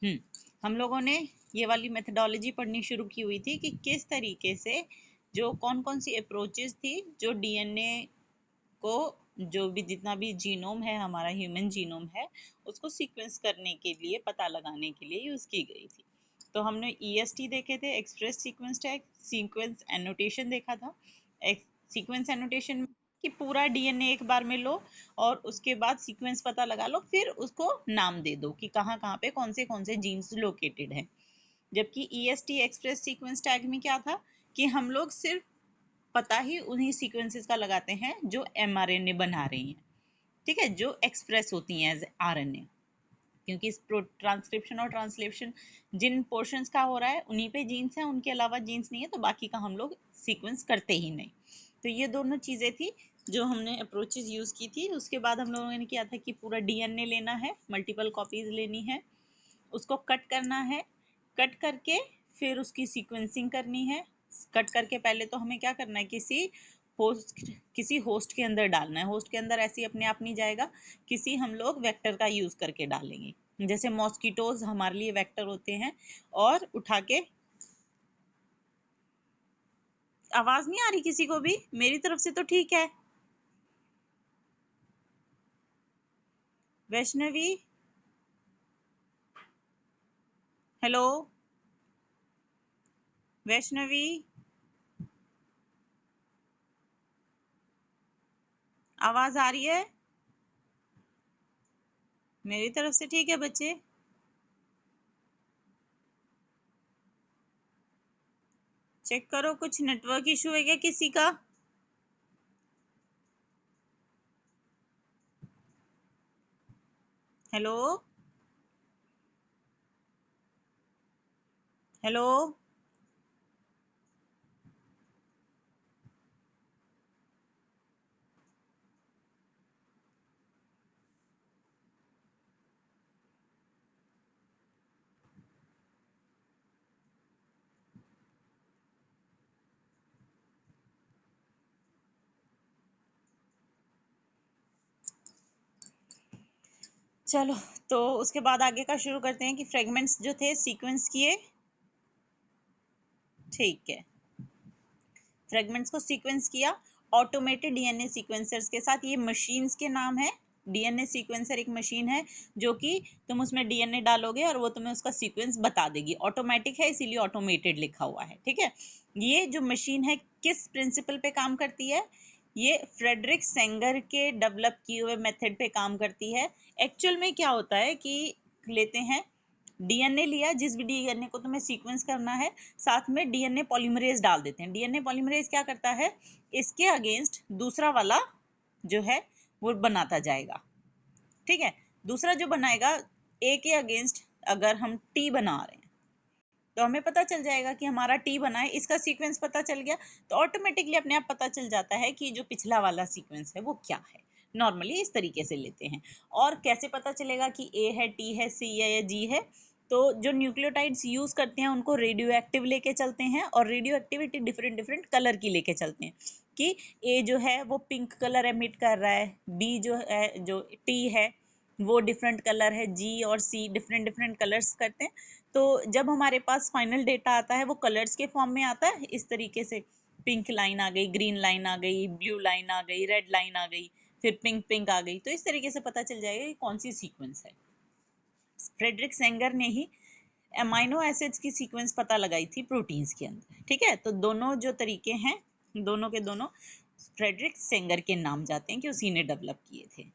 हम लोगों ने ये वाली मेथडोलॉजी पढ़नी शुरू की हुई थी कि किस तरीके से जो कौन कौन सी अप्रोचेस थी जो डीएनए को, जो भी जितना भी जीनोम है हमारा, ह्यूमन जीनोम है, उसको सीक्वेंस करने के लिए, पता लगाने के लिए यूज की गई थी। तो हमने ईएसटी देखे थे, express sequence tag, sequence annotation देखा था। सीक्वेंस एनोटेशन कि पूरा डीएनए एक बार में लो और उसके बाद सीक्वेंस पता लगा लो, फिर उसको नाम दे दो कि कहाँ कहाँ पे कौन से जीन्स लोकेटेड हैं। जबकि ईएसटी एक्सप्रेस सीक्वेंस टैग में क्या था कि हम लोग सिर्फ पता ही उन्हीं सीक्वेंसेस का लगाते हैं जो एमआरएनए बना रही हैं, ठीक है, जो एक्सप्रेस होती हैं एज आरएनए, क्योंकि ट्रांसक्रिप्शन और ट्रांसलेशन जिन पोर्शंस का हो रहा है उन्हीं पे जीन्स हैं, उनके अलावा जीन्स नहीं है, तो बाकी का हम लोग सीक्वेंस करते ही नहीं। तो ये दोनों चीज़ें थी जो हमने अप्रोचेस यूज़ की थी। उसके बाद हम लोगों ने किया था कि पूरा डीएनए लेना है, मल्टीपल कॉपीज लेनी है, उसको कट करना है, कट करके फिर उसकी सीक्वेंसिंग करनी है। कट करके पहले तो हमें क्या करना है, किसी होस्ट के अंदर डालना है। होस्ट के अंदर ऐसे ही अपने आप नहीं जाएगा, किसी हम लोग वेक्टर का यूज करके डालेंगे, जैसे मॉस्किटोज हमारे लिए वेक्टर होते हैं। और उठा के, आवाज नहीं आ रही किसी को भी? मेरी तरफ से तो ठीक है। वैष्णवी, हेलो वैष्णवी, आवाज आ रही है? मेरी तरफ से ठीक है बच्चे। चेक करो, कुछ नेटवर्क इशू है क्या किसी का? हेलो हेलो, चलो तो उसके बाद आगे का शुरू करते हैं कि फ्रेगमेंट्स जो थे सीक्वेंस किए, ठीक है, फ्रेगमेंट्स को सीक्वेंस किया ऑटोमेटेड डीएनए सीक्वेंसर्स के साथ। ये मशीन्स के नाम है। डीएनए सीक्वेंसर एक मशीन है जो कि तुम उसमें डीएनए डालोगे और वो तुम्हें उसका सीक्वेंस बता देगी। ऑटोमेटिक है इसीलिए ऑटोमेटेड लिखा हुआ है, ठीक है। ये जो मशीन है किस प्रिंसिपल पे काम करती है? ये फ्रेडरिक सेंगर के डेवलप किए हुए मेथड पे काम करती है। एक्चुअल में क्या होता है कि लेते हैं डीएनए, लिया जिस भी डीएनए को तुम्हें सीक्वेंस करना है, साथ में डीएनए पॉलीमरेज डाल देते हैं। डीएनए पॉलीमरेज क्या करता है, इसके अगेंस्ट दूसरा वाला जो है वो बनाता जाएगा, ठीक है। दूसरा जो बनाएगा, ए के अगेंस्ट अगर हम टी बना रहे हैं तो हमें पता चल जाएगा कि हमारा टी बना है, इसका सीक्वेंस पता चल गया, तो ऑटोमेटिकली अपने आप पता चल जाता है कि जो पिछला वाला सीक्वेंस है वो क्या है। नॉर्मली इस तरीके से लेते हैं। और कैसे पता चलेगा कि ए है, टी है, सी है या जी है? तो जो न्यूक्लियोटाइड्स यूज करते हैं उनको रेडियो एक्टिव लेके चलते हैं, और radio activity different different colour की लेके चलते हैं कि ए जो है वो पिंक कलर एमिट कर रहा है, बी जो है, जो टी है वो डिफरेंट कलर है, जी और सी डिफरेंट डिफरेंट कलर्स करते हैं। तो जब हमारे पास फाइनल डेटा आता है वो कलर्स के फॉर्म में आता है इस तरीके से, पिंक लाइन आ गई, ग्रीन लाइन आ गई, ब्लू लाइन आ गई, रेड लाइन आ गई, फिर पिंक पिंक आ गई। तो इस तरीके से पता चल जाएगा कि कौन सी सीक्वेंस है। फ्रेडरिक सेंगर ने ही अमाइनो एसिड्स की सीक्वेंस पता लगाई थी प्रोटीन्स के अंदर, ठीक है। तो दोनों जो तरीके हैं, दोनों के दोनों फ्रेडरिक सेंगर के नाम जाते हैं कि उसी ने डेवलप किए थे।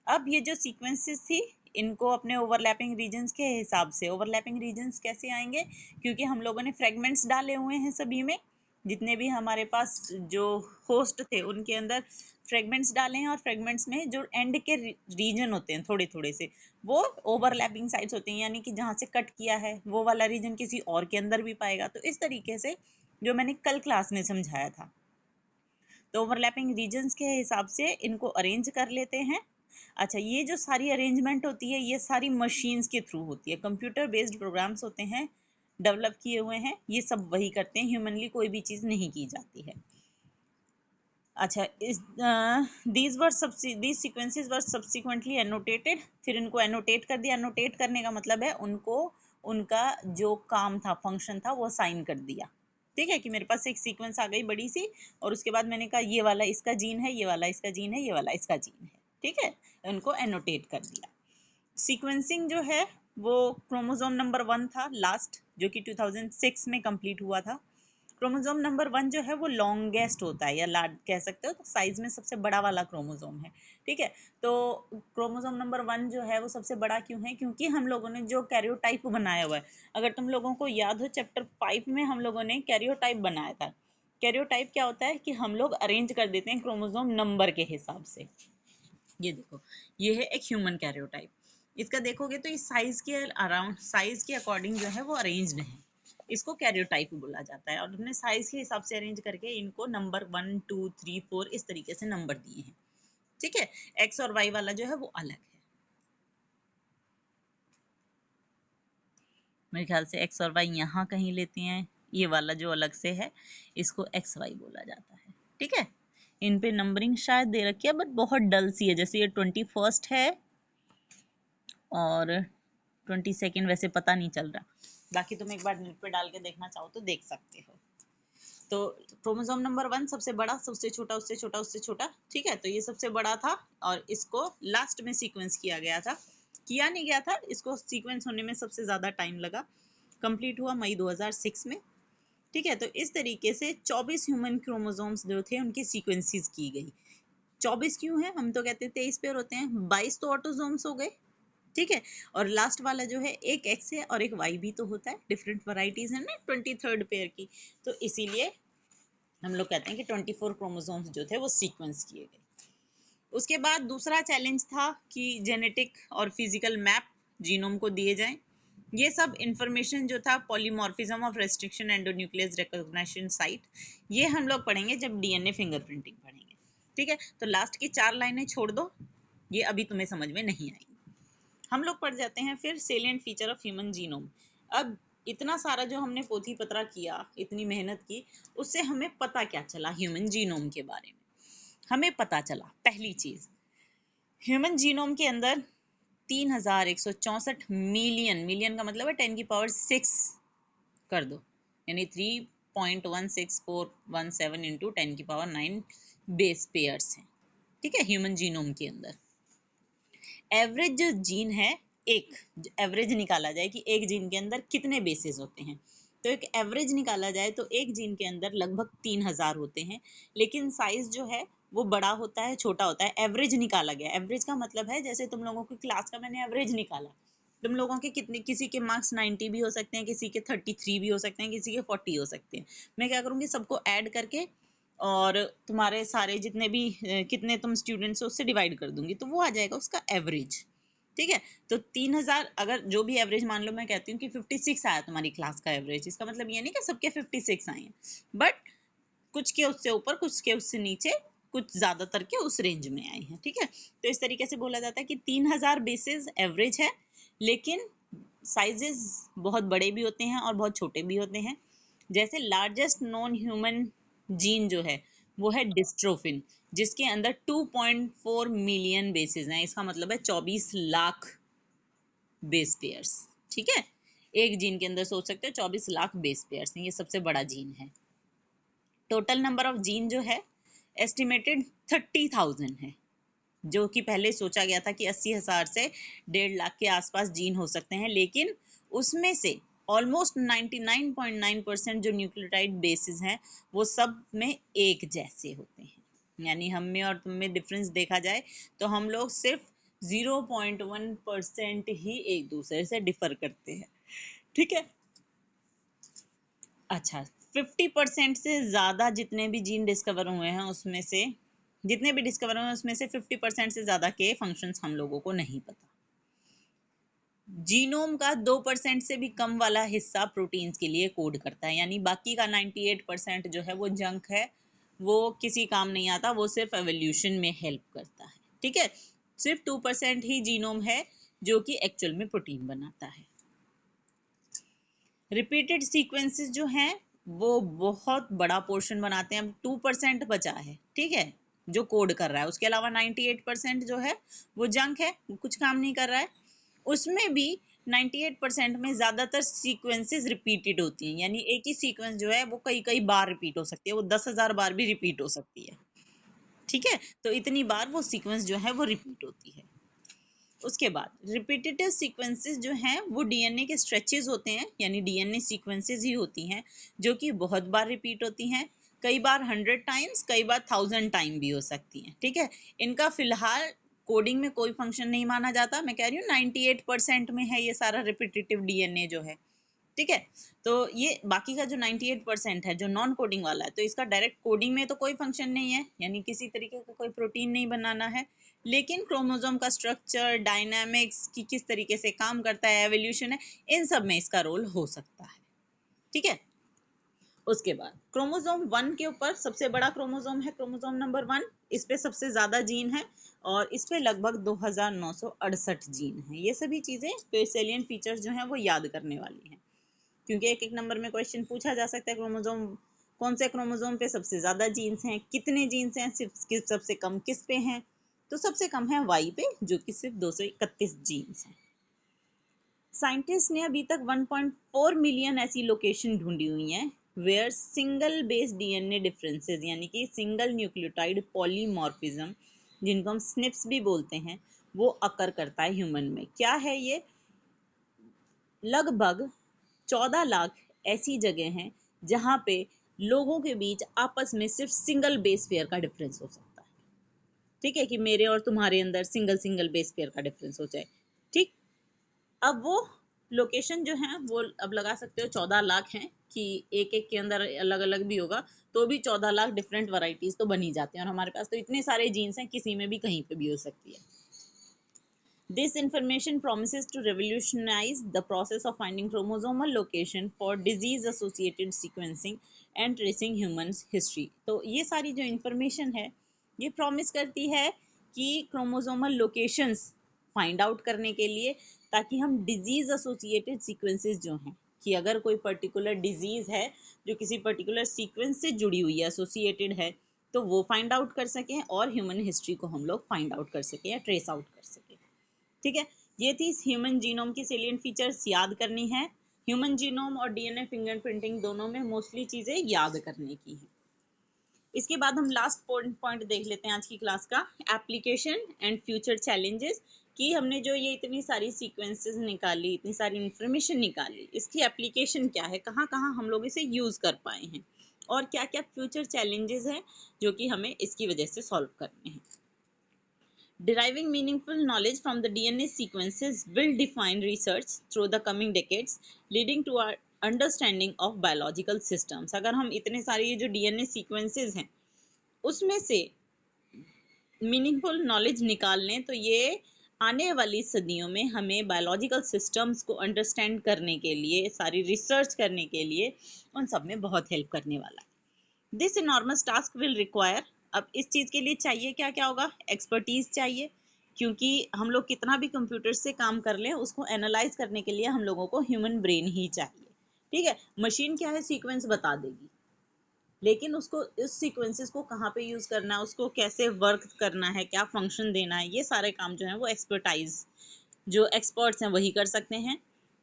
अब ये जो सीक्वेंसेस थी इनको अपने ओवरलैपिंग रीजन्स के हिसाब से, ओवरलैपिंग रीजन्स कैसे आएंगे, क्योंकि हम लोगों ने फ्रेगमेंट्स डाले हुए हैं सभी में, जितने भी हमारे पास जो होस्ट थे उनके अंदर फ्रेगमेंट्स डाले हैं, और फ्रेगमेंट्स में जो एंड के रीजन होते हैं थोड़े थोड़े से, वो ओवरलैपिंग साइड्स होती हैं, यानी कि जहाँ से कट किया है वो वाला रीजन किसी और के अंदर भी पाएगा। तो इस तरीके से जो मैंने कल क्लास में समझाया था, तो ओवरलैपिंग रीजन्स के हिसाब से इनको अरेंज कर लेते हैं। अच्छा, ये जो सारी अरेंजमेंट होती है ये सारी मशीन्स के थ्रू होती है, कंप्यूटर बेस्ड प्रोग्राम्स होते हैं, डेवलप किए हुए हैं, ये सब वही करते हैं, ह्यूमनली कोई भी चीज़ नहीं की जाती है। अच्छा, इस these sequences were subsequently annotated, फिर इनको एनोटेट कर दिया। एनोटेट करने का मतलब है उनको उनका जो काम था, फंक्शन था, वो साइन कर दिया। ठीक है, कि मेरे पास एक सीक्वेंस आ गई बड़ी सी, और उसके बाद मैंने कहा ये वाला इसका जीन है, ये वाला इसका जीन है, ये वाला इसका जीन है। ठीक है, उनको एनोटेट कर दिया। सीक्वेंसिंग जो है वो क्रोमोसोम नंबर 1 था लास्ट, जो कि 2006 में कंप्लीट हुआ था। क्रोमोसोम नंबर 1 जो है वो लॉन्गेस्ट होता है, या लार्ज कह सकते हो, तो साइज में सबसे बड़ा वाला क्रोमोसोम है। ठीक है, तो क्रोमोसोम नंबर 1 जो है वो सबसे बड़ा क्यों है? क्योंकि हम लोगों ने जो कैरियोटाइप बनाया हुआ है, अगर तुम लोगों को याद हो चैप्टर 5 में हम लोगों ने कैरियोटाइप बनाया था। कैरियोटाइप क्या होता है कि हम लोग अरेंज कर देते हैं क्रोमोसोम नंबर के हिसाब से। ये देखो, ये है एक ह्यूमन कैरियोटाइप। इसका देखोगे तो इस साइज के अराउंड, साइज के अकॉर्डिंग जो है वो अरेंज्ड है। इसको कैरियोटाइप बोला जाता है, और हमने साइज के हिसाब से अरेंज करके इनको नंबर 1 2 3 4 इस तरीके से नंबर दिए हैं। ठीक है, एक्स और वाई वाला जो है वो अलग है। मेरे ख्याल से एक्स और वाई यहाँ कहीं लेते हैं, ये वाला जो अलग से है इसको एक्स वाई बोला जाता है। ठीक है, इन पे नंबरिंग शायद दे रखी है, बट बहुत डल सी है। जैसे ये 21 है और 22 वैसे पता नहीं चल रहा। बाकी तुम एक बार नेट पे डाल के देखना चाहो तो देख सकते हो। तो क्रोमोसोम नंबर 1 सबसे बड़ा, सबसे छोटा, उससे छोटा, उससे छोटा। ठीक है, तो ये सबसे बड़ा था, और इसको लास्ट में सीक्वेंस किया गया था। किया नहीं गया था, इसको सीक्वेंस होने में सबसे ज्यादा टाइम लगा। कंप्लीट हुआ मई 2006 में। ठीक है, तो इस तरीके से 24 ह्यूमन क्रोमोसोम्स जो थे उनकी सीक्वेंसेस की गई। 24 क्यों है? हम तो कहते 23 पेयर होते हैं, 22 तो ऑटोसोम्स हो गए। ठीक है, और लास्ट वाला जो है एक एक्स है और एक वाई भी तो होता है, डिफरेंट वैरायटीज है ना 23rd पेयर की, तो इसीलिए हम लोग कहते हैं कि 24 क्रोमोसोम्स जो थे वो सीक्वेंस किए गए। उसके बाद दूसरा चैलेंज था कि जेनेटिक और फिजिकल मैप जीनोम को दिए जाएं। ये सब इंफॉर्मेशन जो था, polymorphism of restriction endonuclease recognition site, ये हम लोग पढ़ेंगे जब डीएनए फिंगरप्रिंटिंग पढ़ेंगे। ठीक है, तो लास्ट की 4 लाइनें छोड़ दो, ये अभी तुम्हें समझ में नहीं आएगी। हम लोग पढ़ जाते हैं फिर salient feature of human genome. अब इतना सारा जो हमने पोथी पत्रा किया, इतनी मेहनत की, उससे हमें पता क्या चला ह्यूमन जीनोम के बारे में? हमें पता चला पहली चीज, ह्यूमन जीनोम के अंदर 3164 मिलियन, मिलियन का मतलब है 10 की पावर 6 कर दो, यानी 3.16417 इंटू 10 की पावर 9 बेस पेयर्स हैं। ठीक है, ह्यूमन जीनोम के अंदर एवरेज जो जीन है, एक एवरेज निकाला जाए कि एक जीन के अंदर कितने बेसिस होते हैं, तो एक एवरेज निकाला जाए तो एक जीन के अंदर लगभग 3000 होते हैं। लेकिन साइज जो है वो बड़ा होता है, छोटा होता है। एवरेज निकाला गया, एवरेज का मतलब है जैसे तुम लोगों की क्लास का मैंने एवरेज निकाला, तुम लोगों के कितने, किसी के मार्क्स 90 भी हो सकते हैं, किसी के 33 भी हो सकते हैं, किसी के 40 हो सकते हैं। मैं क्या करूँगी, सबको ऐड करके और तुम्हारे सारे जितने भी कितने तुम स्टूडेंट्स हो उससे डिवाइड कर दूंगी, तो वो आ जाएगा उसका एवरेज। ठीक है, तो 3000 अगर जो भी एवरेज मान लो, मैं कहती हूँ कि 56 आया तुम्हारी क्लास का एवरेज, इसका मतलब ये नहीं कि सबके 56 आए हैं, बट कुछ के उससे ऊपर, कुछ के उससे नीचे, कुछ ज्यादातर के उस रेंज में आए हैं। ठीक है, तो इस तरीके से बोला जाता है कि 3000 बेसिस एवरेज है, लेकिन साइजेस बहुत बड़े भी होते हैं और बहुत छोटे भी होते हैं। जैसे लार्जेस्ट नॉन ह्यूमन जीन जो है वो है डिस्ट्रोफिन, जिसके अंदर 2.4 मिलियन बेसिस हैं। इसका मतलब है 24 लाख बेस पेयर्स। ठीक है, एक जीन के अंदर सोच सकते हो 24 लाख बेस पेयर्स हैं, ये सबसे बड़ा जीन है। टोटल नंबर ऑफ जीन जो है एस्टिमेटेड 30,000 है, जो कि पहले सोचा गया था कि 80,000 से 1.5 लाख के आसपास जीन हो सकते हैं, लेकिन उसमें से ऑलमोस्ट 99.9% जो न्यूक्लियोटाइड बेसिस हैं वो सब में एक जैसे होते हैं। यानी हम में और तुम में डिफरेंस देखा जाए तो हम लोग सिर्फ 0.1% ही एक दूसरे से डिफर करते हैं। ठीक है, अच्छा, 50% से ज़्यादा जितने भी जीन डिस्कवर हुए हैं उसमें से, जितने भी डिस्कवर हुए हैं उसमें से 50% से ज़्यादा के फंक्शंस हम लोगों को नहीं पता। जीनोम का 2% से भी कम वाला हिस्सा प्रोटीन्स के लिए कोड करता है, यानी बाकी का 98% जो है वो जंक है, वो किसी काम नहीं आता, वो सिर्फ एवोल्यूशन में हेल्प करता है। ठीक है, सिर्फ 2% ही जीनोम है जो कि एक्चुअल में प्रोटीन बनाता है। रिपीटेड सीक्वेंसेस जो हैं वो बहुत बड़ा पोर्शन बनाते हैं। अब 2% बचा है, ठीक है, जो कोड कर रहा है। उसके अलावा 98% जो है वो जंक है, वो कुछ काम नहीं कर रहा है। उसमें भी 98% में ज्यादातर सीक्वेंसेस रिपीटेड होती हैं, यानी एक ही सीक्वेंस जो है वो कई कई बार रिपीट हो सकती है, वो 10,000 बार भी रिपीट हो सकती है, ठीक है। तो इतनी बार वो सीक्वेंस जो है वो रिपीट होती है। उसके बाद रिपीटेटिव सीक्वेंसेस जो हैं वो डीएनए के स्ट्रेचेस होते हैं, यानी डीएनए सीक्वेंसेस ही होती हैं जो कि बहुत बार रिपीट होती हैं, कई बार 100 टाइम्स, कई बार 1000 टाइम भी हो सकती हैं, ठीक है। इनका फिलहाल कोडिंग में कोई फंक्शन नहीं माना जाता। मैं कह रही हूँ 98% में है ये सारा रिपीटेटिव डीएनए जो है, ठीक है। तो ये बाकी का जो 98% है जो नॉन कोडिंग वाला है, तो इसका डायरेक्ट कोडिंग में तो कोई फंक्शन नहीं है, यानी किसी तरीके का कोई प्रोटीन नहीं बनाना है, लेकिन क्रोमोसोम का स्ट्रक्चर, डायनामिक्स की किस तरीके से काम करता है, एवोल्यूशन है, इन सब में इसका रोल हो सकता है, ठीक है। उसके बाद क्रोमोसोम 1 के ऊपर सबसे बड़ा क्रोमोसोम है क्रोमोसोम नंबर 1। इस पे सबसे ज्यादा जीन है और इस पे लगभग 2968 जीन है। ये सभी चीजें सेलिएंट फीचर्स जो हैं वो याद करने वाली हैं, क्योंकि एक एक नंबर में क्वेश्चन पूछा जा सकता है। क्रोमोसोम, कौन से क्रोमोसोम पे सबसे ज्यादा जीन्स हैं, कितने जीन्स हैं, सिर्फ सबसे कम किस पे हैं। तो सबसे कम है वाई पे, जो कि सिर्फ 231 जीन्स हैं। साइंटिस्ट ने अभी तक 1.4 मिलियन ऐसी लोकेशन ढूंढी हुई हैं where single base DNA differences, यानी कि सिंगल न्यूक्लियोटाइड पॉलीमॉर्फिज्म, जिनको हम स्निप्स भी बोलते हैं, वो अकर करता है ह्यूमन में। क्या है ये? लगभग 14 लाख ऐसी जगह हैं जहां पे लोगों के बीच आपस में सिर्फ सिंगल बेस पेयर का डिफरेंस हो सकता है, ठीक है, कि मेरे और तुम्हारे अंदर सिंगल सिंगल बेस पेयर का डिफरेंस हो जाए, ठीक। अब वो लोकेशन जो है वो अब लगा सकते हो 14 लाख हैं, कि एक एक के अंदर अलग अलग भी होगा तो भी 14 लाख डिफरेंट वैरायटीज तो बनी जाती हैं, और हमारे पास तो इतने सारे जीन्स हैं, किसी में भी कहीं पे भी हो सकती है। This information promises to revolutionize the process of finding chromosomal location for disease-associated sequencing and tracing human history. तो ये सारी जो information है ये promise करती है कि chromosomal locations find out करने के लिए, ताकि हम disease-associated sequences जो हैं, कि अगर कोई particular disease है जो किसी particular sequence से जुड़ी हुई है, associated है, तो वो find out कर सकें और human history को हम लोग find out कर सकें या trace out कर सकें, ठीक है। ये थी ह्यूमन जीनोम की सेलिएंट फीचर्स याद करनी है। ह्यूमन जीनोम और डीएनए फिंगरप्रिंटिंग दोनों में मोस्टली चीजें याद करने की है। इसके बाद हम लास्ट पॉइंट देख लेते हैं आज की क्लास का, एप्लीकेशन एंड फ्यूचर चैलेंजेस। कि हमने जो ये इतनी सारी सीक्वेंसेस निकाली, इतनी सारी इंफॉर्मेशन निकाली, इसकी एप्लीकेशन क्या है, कहाँ कहाँ हम लोग इसे यूज कर पाए हैं, और क्या क्या फ्यूचर चैलेंजेस हैं जो कि हमें इसकी वजह से सॉल्व करने हैं। Deriving meaningful knowledge from the DNA sequences will define research through the coming decades, leading to our understanding of biological systems. अगर हम इतने सारे ये जो DNA sequences हैं उसमें से मीनिंगफुल नॉलेज निकाल लें, तो ये आने वाली सदियों में हमें बायोलॉजिकल सिस्टम्स को अंडरस्टैंड करने के लिए, सारी रिसर्च करने के लिए, उन सब में बहुत हेल्प करने वाला है। This enormous task will require, अब इस चीज के लिए चाहिए क्या क्या होगा? एक्सपर्टीज चाहिए, क्योंकि हम लोग कितना भी कंप्यूटर से काम कर लें, उसको एनालाइज करने के लिए हम लोगों को ह्यूमन ब्रेन ही चाहिए, ठीक है। मशीन क्या है, सीक्वेंस बता देगी, लेकिन उसको इस सीक्वेंसेस को कहाँ पे यूज करना है, उसको कैसे वर्क करना है, क्या फंक्शन देना है, ये सारे काम जो है वो एक्सपर्टाइज, जो एक्सपर्ट्स हैं वही कर सकते हैं।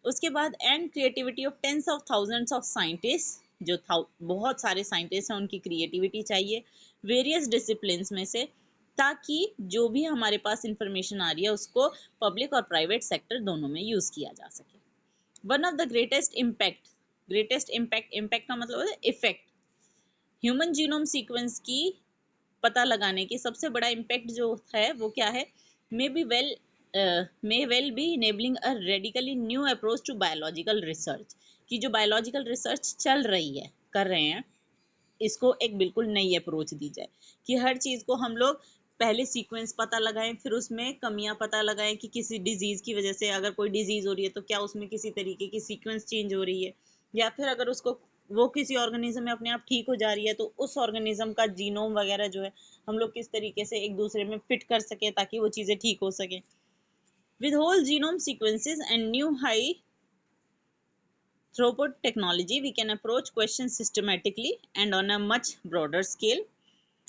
उसके बाद and creativity of tens of thousands of scientist, जो बहुत सारे साइंटिस्ट हैं उनकी क्रिएटिविटी चाहिए वेरियस डिसिप्लिन में से, ताकि जो भी हमारे पास इंफॉर्मेशन आ रही है उसको पब्लिक और प्राइवेट सेक्टर दोनों में यूज किया जा सके। One of the greatest impact का मतलब है इफेक्ट, ह्यूमन जीनोम सीक्वेंस की पता लगाने की सबसे बड़ा इम्पैक्ट जो है वो क्या है? May well be enabling a radically new approach to biological research, कि जो बायोलॉजिकल रिसर्च चल रही है, कर रहे हैं, इसको एक बिल्कुल नई अप्रोच दी जाए, कि हर चीज को हम लोग पहले सीक्वेंस पता लगाएं, फिर उसमें कमियां पता लगाएं, कि किसी डिजीज की वजह से अगर कोई डिजीज हो रही है तो क्या उसमें किसी तरीके की सीक्वेंस चेंज हो रही है, या फिर अगर उसको वो किसी ऑर्गेनिज्म में अपने आप ठीक हो जा रही है तो उस ऑर्गेनिज्म का जीनोम वगैरह जो है हम लोग किस तरीके से एक दूसरे में फिट कर सके ताकि वो चीजें ठीक हो सके। With whole genome sequences and new high Through technology we can approach questions systematically and on a much broader scale.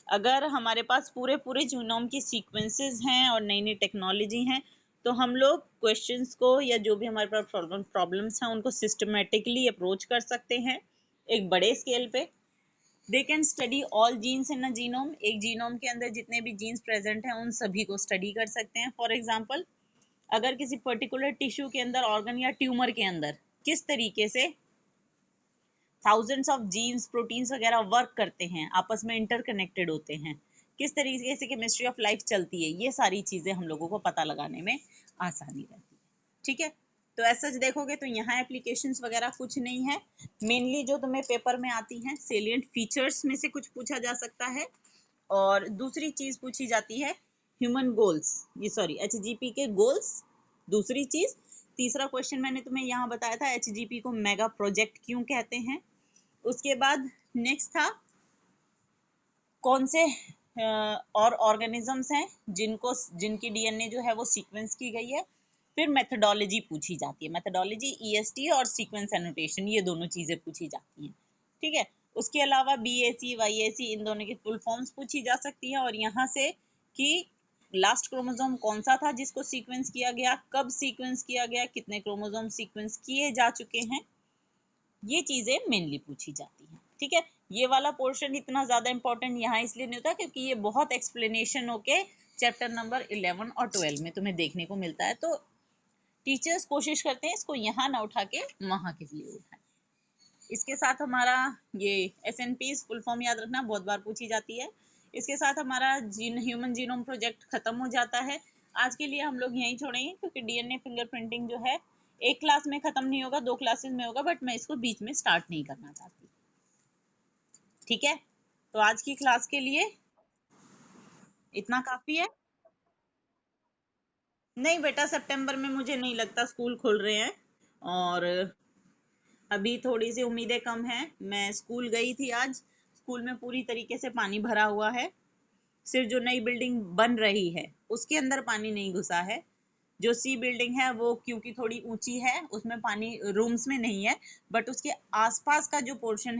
अगर हमारे पास पूरे जीनोम की सीक्वेंसेस हैं और नई नई टेक्नोलॉजी हैं तो हम लोग क्वेश्चंस को या जो भी हमारे पास प्रॉब्लम्स हैं उनको सिस्टमेटिकली अप्रोच कर सकते हैं एक बड़े स्केल पे. They can study all genes in a genome. एक जीनोम के अंदर जितने भी जीन्स प्रेजेंट हैं उन सभी को स्टडी कर सकते हैं. फॉर एग्जाम्पल अगर किसी पर्टिकुलर टिश्यू के अंदर ऑर्गन या ट्यूमर के अंदर किस तरीके से थाउजेंड्स ऑफ जीन्स प्रोटीन्स वगैरह वर्क करते हैं, आपस में इंटरकनेक्टेड होते हैं, किस तरीके से केमिस्ट्री ऑफ लाइफ चलती है, ये सारी चीज़ें हम लोगों को पता लगाने में आसानी रहती है. ठीक है, तो ऐसा देखोगे तो यहाँ एप्लीकेशंस वगैरह कुछ नहीं है. मेनली जो तुम्हें पेपर में आती हैं सेलिएंट फीचर्स में से कुछ पूछा जा सकता है और दूसरी चीज़ पूछी जाती है ह्यूमन गोल्स, ये सॉरी HGP के गोल्स. दूसरी चीज़, तीसरा क्वेश्चन मैंने तुम्हें यहाँ बताया था HGP को मेगा प्रोजेक्ट क्यों कहते हैं. उसके बाद नेक्स्ट था कौन से और ऑर्गेनिजम्स हैं जिनकी डीएनए जो है वो सीक्वेंस की गई है. फिर मेथडोलॉजी पूछी जाती है, मेथडोलॉजी EST और सीक्वेंस एनोटेशन, ये दोनों चीज़ें पूछी जाती हैं. ठीक है, उसके अलावा BAC YAC इन दोनों की फुल फॉर्म्स पूछी जा सकती है और यहाँ से कि लास्ट क्रोमोसोम कौन सा था जिसको सीक्वेंस किया गया, कब सीक्वेंस किया गया, कितने क्रोमोसोम सीक्वेंस किए जा चुके हैं, ये चीज़ें मेनली पूछी जाती हैं. ठीक है, ये वाला पोर्शन इतना ज़्यादा इंपॉर्टेंट यहाँ इसलिए नहीं होता क्योंकि ये बहुत एक्सप्लेनेशन होके चैप्टर नंबर 11 और 12 में तुम्हें देखने को मिलता है. तो टीचर्स कोशिश करते हैं इसको यहाँ ना उठा के वहाँ के लिए उठाएं. इसके साथ हमारा ये SNP फुल फॉर्म याद रखना, बहुत बार पूछी जाती है. इसके साथ हमारा ह्यूमन जीनोम प्रोजेक्ट खत्म हो जाता है. आज के लिए हम लोग यहीं छोड़ेंगे क्योंकि DNA फिंगरप्रिंटिंग जो है एक क्लास में खत्म नहीं होगा, 2 क्लासेस में होगा, बट मैं इसको बीच में स्टार्ट नहीं करना चाहती. ठीक है, तो आज की क्लास के लिए इतना काफी है. नहीं बेटा, सितंबर में मुझे नहीं लगता स्कूल खुल रहे हैं और अभी थोड़ी सी उम्मीदें कम हैं. मैं स्कूल गई थी आज, स्कूल में पूरी तरीके से पानी भरा हुआ है. सिर्फ जो नई बिल्डिंग बन रही है उसके अंदर पानी नहीं घुसा है. जो C बिल्डिंग है वो क्योंकि थोड़ी ऊंची है उसमें पानी रूम्स में नहीं है, बट उसके आसपास का जो पोर्शन है